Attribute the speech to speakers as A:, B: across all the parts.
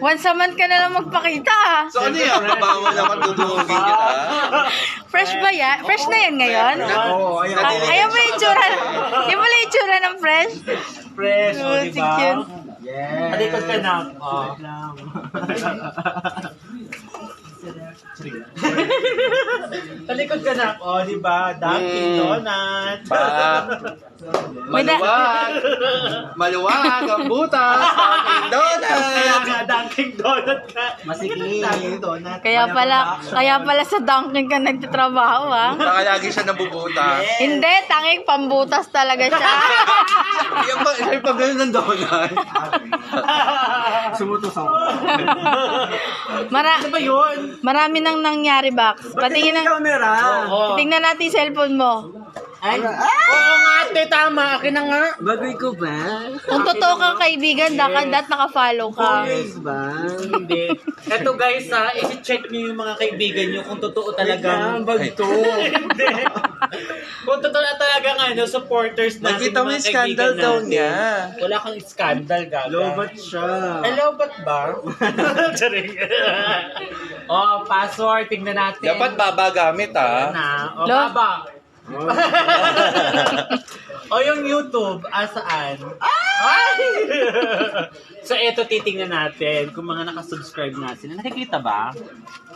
A: Once a month ka na lang magpakita ah.
B: So ano yan? Babawa naman dudungin kita.
A: Fresh ba yan? Fresh na yan ngayon?
C: Oo, ayan.
A: Ayaw mo yung itsura. Di mo yung itsura ng fresh?
D: Fresh,
A: Oh,
D: o,
A: si
D: diba?
A: cute.
C: Yes.
D: Talikod ka na. Oh. Talikod ka na. O, diba? Dunkin' Donut.
B: Maluwag. Maluwag ang butas. Dunkin'
D: Kaya
B: Donut.
D: nga, Dunkin' Donut ka.
C: Masikip.
D: Dunkin' Donut.
A: Kaya pala sa Dunkin' ka nagtatrabaho ah.
B: Saka lagi siya nabubutas.
A: Hindi, tanging pambutas talaga siya.
B: Siya yung pagano ng donut.
C: Sumutos ako.
D: Ano ba yun?
A: Marami nang nangyari, Bax. Patingin ng...
C: Camera.
D: Oo.
A: Tingnan natin yung cellphone mo.
D: Ay, oo nga, ate, tama. Akin na nga.
C: Bagoy ko ba?
A: Kung totoo kang kaibigan, dapat naka-follow ka.
C: Yes ba?
D: Hindi. Eto guys ha, isi-check niyo yung mga kaibigan niyo kung totoo talagang
C: bag to.
D: Hindi. Kung totoo na talagang supporters natin.
B: Nakita mo yung scandal daw niya.
D: Wala kang scandal, gaga.
C: Lobat siya.
D: Hello, ba't ba? Charing. Oh, password. Tingnan natin.
B: Dapat baba gamit
D: Na. O,
A: Lo-
D: baba. O yung YouTube, asaan? Ay! So, eto titingnan natin kung mga nakasubscribe na sila. Nakikita ba?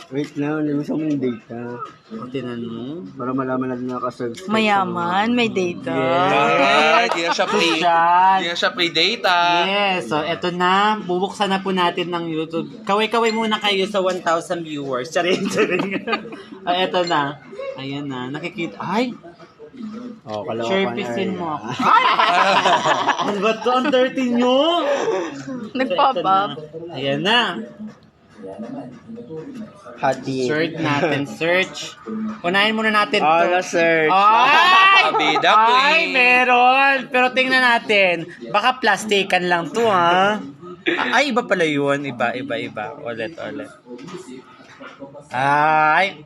C: Wait lang, namiss mo yung data.
D: O, tinan mo.
C: Para malaman natin nakasubscribe.
A: Mayaman, may data.
B: Ay, di na siya free.
D: Yan.
B: Di na siya free data.
D: Yes, so eto na. Bubuksan na po natin ng YouTube. Kaway-kaway muna kayo sa 1,000 viewers. Charing. Eto na. Ayan na. Nakikita. Ay!
C: Oh, kalawa
D: Share pisin mo ako. Ay! Ano ba ito? Ang dirty nyo!
A: Nag-pop up.
D: Ayan na.
C: Hati.
D: Search natin. Search. Unahin muna natin to.
C: search.
D: Ay!
B: Kabida,
D: Ay,
B: queen.
D: meron. Pero tingnan natin. Baka plastikan lang to, ha? Ay, iba pala yun. Iba. Ulit. Ay!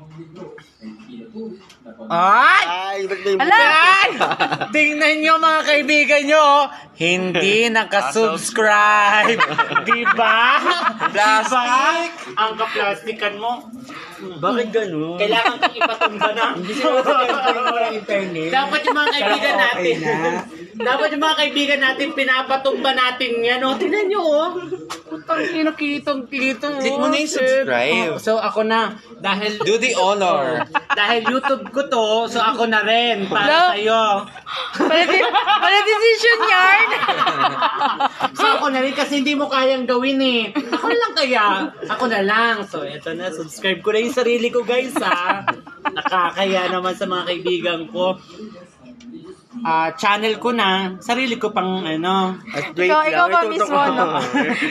D: Ay!
C: Ay, ba't may
D: Ay! Tingnan nyo mga kaibigan nyo, hindi nakasubscribe. Diba?
B: Plastic.
D: Ang kaplastikan mo.
C: Bakit ganun?
D: Kailangan kong ipatumba na.
C: Hindi sila ng internet.
D: Dapat yung mga kaibigan natin.
C: na.
D: Dapat yung mga kaibigan natin, pinapatumba natin yan. O, tingnan nyo, oh. Putang kinakitong.
B: Click mo na yung subscribe.
D: So, ako na. Dahil
B: Do the honor.
D: dahil YouTube ko to, so ako na rin para
A: No.
D: sa'yo.
A: Wala decision yarn.
D: So ako na rin kasi hindi mo kayang gawin eh. Ako na lang kaya. Ako na lang. So eto na, subscribe ko na yung sarili ko guys ha. Nakakaya naman sa mga kaibigan ko. Channel ko na, sarili ko pang ano.
C: At wait
A: Ikaw
C: lang,
A: ba
C: itutok
A: mismo, no?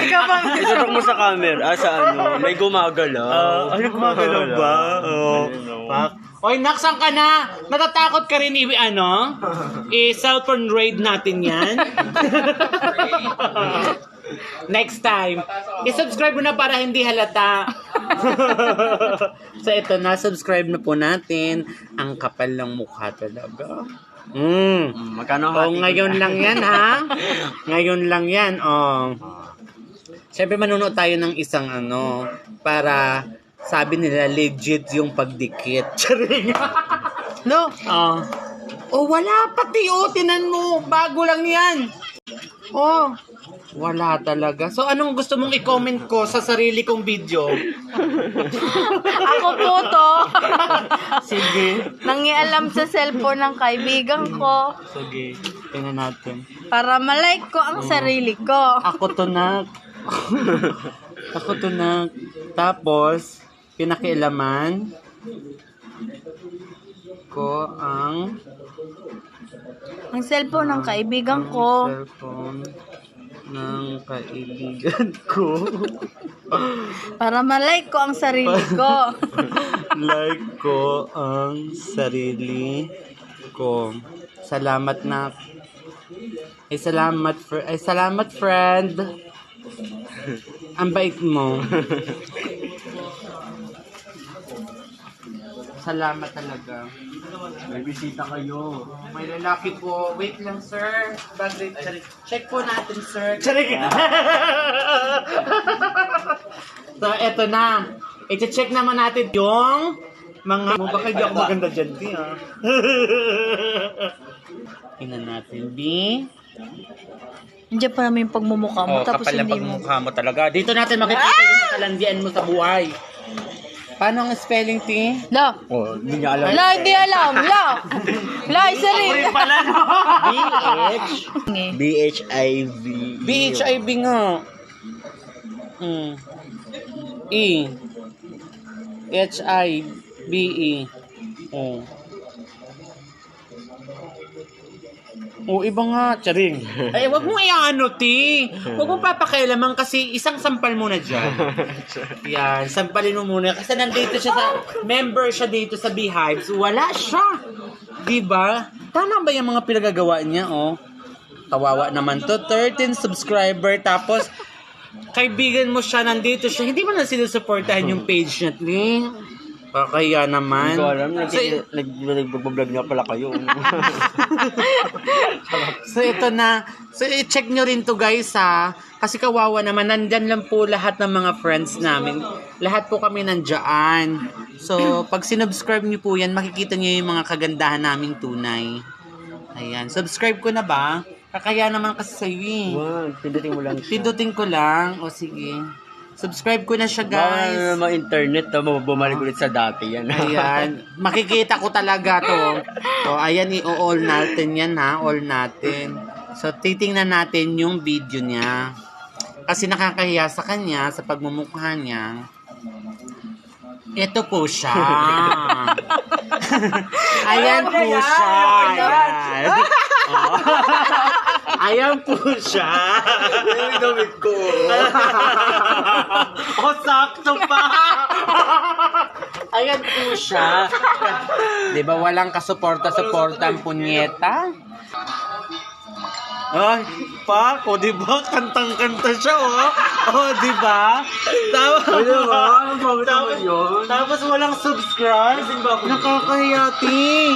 A: Ikaw ba mismo?
C: Itutok mo sa camera. Sa ano, may gumagalaw.
D: Ano gumagalaw ba? Pak. Oy, naksan ka na? Natatakot ka rin i-cellphone raid natin yan? Next time, i-subscribe mo na para hindi halata. So ito na, subscribe na po natin. Ang kapal ng mukha talaga.
C: Magkano
D: Oh, ngayon lang yan ha. Ngayon lang yan. Oh. Siyempre manunood tayo ng isang para sabi nila legit yung pagdikit. Charing.
A: No.
D: Oh, wala pati tinan mo. Bago lang yan. Oh, wala talaga. So anong gusto mong i-comment ko sa sarili kong video?
A: Ako po to.
D: Sige.
A: Nangialam sa cellphone ng kaibigan ko
D: Sige. Tingnan natin.
A: para malike ko ang sarili ko.
D: Ako to na. Tapos, pinakialaman ko ang
A: Cellphone ng kaibigan ko.
D: cellphone ng kaibigan ko.
A: Para malike ko ang sarili ko.
D: Like ko ang sarili ko. Salamat na. Salamat friend. Ang bait mo. Salamat talaga.
C: May bisita kayo.
D: May lalaki po. Wait lang, sir. Check po natin, sir. Charik. So, eto na. I-check naman natin yung mga... Baka hindi ako maganda dyan, B, ha? Tingnan natin, B.
A: Nandiyan pa naman yung pagmumukha mo, tapos
D: kapal na
A: hindi mo.
D: pagmumukha mo talaga. Dito natin makikita yung kalandian mo sa buhay. Paano ang spelling, T?
A: La.
C: Oh, hindi niya alam.
A: La, hindi alam. La. La, isa rin.
D: Pala, no? B-H.
C: B-H-I-V.
D: B-H-I-B nga. E. H-I-B-E. Oh. Oh, iba nga. Charing. Ay, wag mo i-ano, Ti. Wag mo papakialaman kasi isang sampal muna dyan. Yan, sampalin mo muna. Kasi nandito siya sa, member siya dito sa Beehives. Wala siya. Diba? Tama ba yung mga pinagagawa niya, oh? Kawawa naman to. 13 subscriber, tapos kaibigan mo siya, nandito siya. Hindi mo na sinusuportahan yung page niya, Ti. Kaya naman.
C: Hindi ko alam.
D: So,
C: Nag-vlog nga pala kayo.
D: So ito na. So i-check nyo rin to guys ha. Kasi kawawa naman. Nandyan lang po lahat ng mga friends namin. Lahat po kami nandyan. So pag sinubscribe nyo po yan, makikita nyo yung mga kagandahan naming tunay. Ayan. Subscribe ko na ba? Kakaya naman kasi sa'yo eh.
C: Wow, pindutin mo lang siya.
D: Pindutin ko lang. O sige. Subscribe ko na siya
C: Bawal
D: guys.
C: na naman internet, bumalik ulit sa dati yan.
D: Ayan. Makikita ko talaga to. O, ayan, i-all natin yan ha. All natin. So, titingnan natin yung video niya. Kasi nakakahiya sa kanya, sa pagmumukha niya. Ito po siya. Ayan po siya. Ayan. Oh. Ayan po siya.
C: Yung gamit ko.
D: Oh, sakto pa. Ayan po siya. Di ba walang kasuporta-suporta ang punyeta? Ay, pak, o di ba? Kantang-kanta siya, oh. Oh, di ba? Tapos walang subscribe. Nakakahiya, Ti.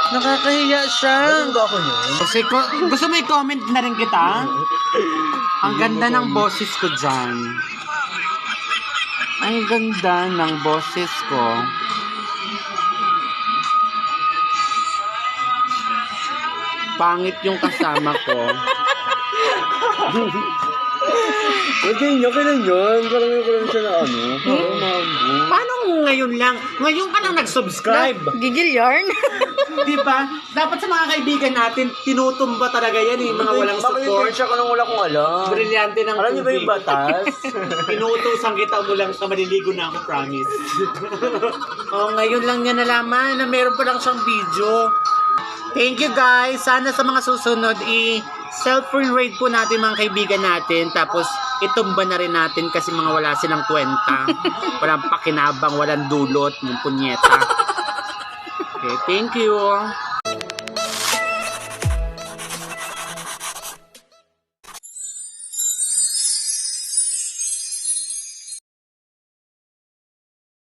D: Nakakahiya siya.
C: Ba ako nyo?
D: Kasi gusto mo i-comment na rin kita? Ang ganda ng boses ko dyan. Ang ganda ng boses ko. Pangit yung kasama ko.
C: Huwag yun, kailan yun? Parang ko lang siya na ano.
D: Paano ngayon lang? Ngayon ka lang nag-subscribe.
A: Gigil yarn.
D: Di ba? Dapat sa mga kaibigan natin, tinutumba talaga yan eh. Mga walang
C: Bakit yung
D: support.
C: siya ka nang wala kong alam?
D: Brilyante ng
C: Alam niyo ba yung
D: tubig.
C: batas?
D: Inuutosan kita mo lang sa maliligo na ako, promise. Oh, ngayon lang niya nalaman na meron pa lang siyang video. Thank you guys. Sana sa mga susunod self-rate po natin mga kaibigan natin. Tapos itumba na rin natin kasi mga wala silang kwenta. Walang pakinabang, walang dulot, yung punyeta. Okay, thank you.